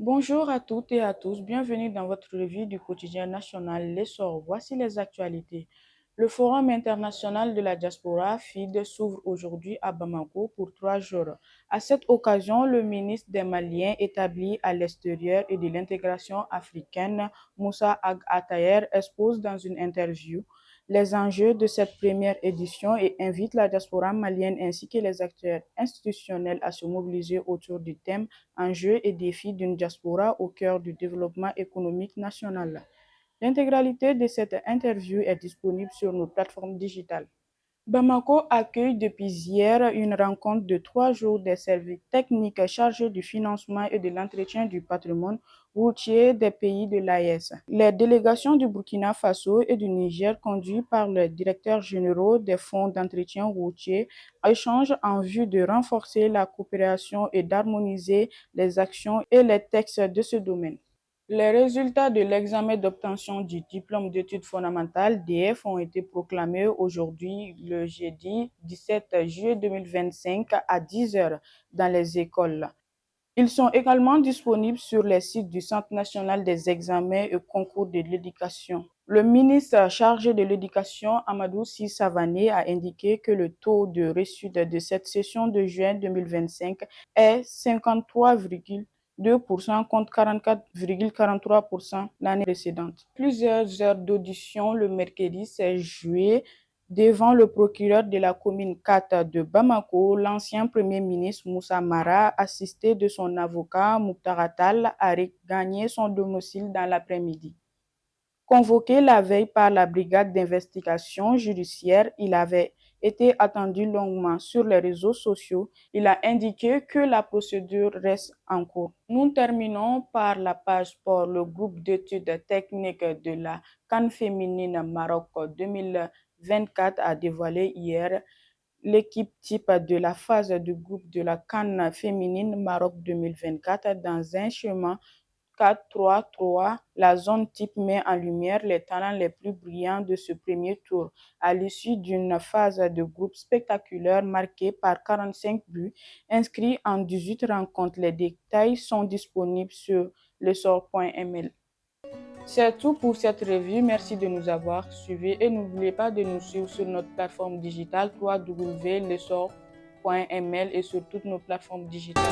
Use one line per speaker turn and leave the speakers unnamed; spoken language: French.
Bonjour à toutes et à tous, bienvenue dans votre revue du quotidien national L'Essor. Voici les actualités. Le Forum international de la diaspora FID s'ouvre aujourd'hui à Bamako pour 3 jours. À cette occasion, le ministre des Maliens établi à l'extérieur et de l'intégration africaine, Moussa Ag Atayer, expose dans une interview les enjeux de cette première édition et invite la diaspora malienne ainsi que les acteurs institutionnels à se mobiliser autour du thème enjeux et défis d'une diaspora au cœur du développement économique national. L'intégralité de cette interview est disponible sur nos plateformes digitales. Bamako accueille depuis hier une rencontre de 3 jours des services techniques chargés du financement et de l'entretien du patrimoine routier des pays de l'AES. Les délégations du Burkina Faso et du Niger, conduites par les directeurs généraux des fonds d'entretien routier, échangent en vue de renforcer la coopération et d'harmoniser les actions et les textes de ce domaine. Les résultats de l'examen d'obtention du diplôme d'études fondamentales (DF) ont été proclamés aujourd'hui, le jeudi 17 juillet 2025 à 10 heures dans les écoles. Ils sont également disponibles sur les sites du Centre national des examens et concours de l'éducation. Le ministre chargé de l'Éducation, Amadou Sy Savané, a indiqué que le taux de réussite de cette session de juin 2025 est 53,2% contre 44,43% l'année précédente. Plusieurs heures d'audition le mercredi 16 juillet devant le procureur de la commune 4 de Bamako, l'ancien premier ministre Moussa Mara, assisté de son avocat Mouktar Attal, a regagné son domicile dans l'après-midi. Convoqué la veille par la brigade d'investigation judiciaire, il avait été attendu longuement sur les réseaux sociaux. Il a indiqué que la procédure reste en cours. Nous terminons par la page sport. Le groupe d'études techniques de la CAN féminine Maroc 2024 a dévoilé hier l'équipe type de la phase du groupe de la CAN féminine Maroc 2024 dans un schéma 4-3-3. La zone type met en lumière les talents les plus brillants de ce premier tour. À l'issue d'une phase de groupe spectaculaire marquée par 45 buts inscrits en 18 rencontres, les détails sont disponibles sur lessort.ml. C'est tout pour cette revue. Merci de nous avoir suivis et n'oubliez pas de nous suivre sur notre plateforme digitale www.lessort.ml et sur toutes nos plateformes digitales.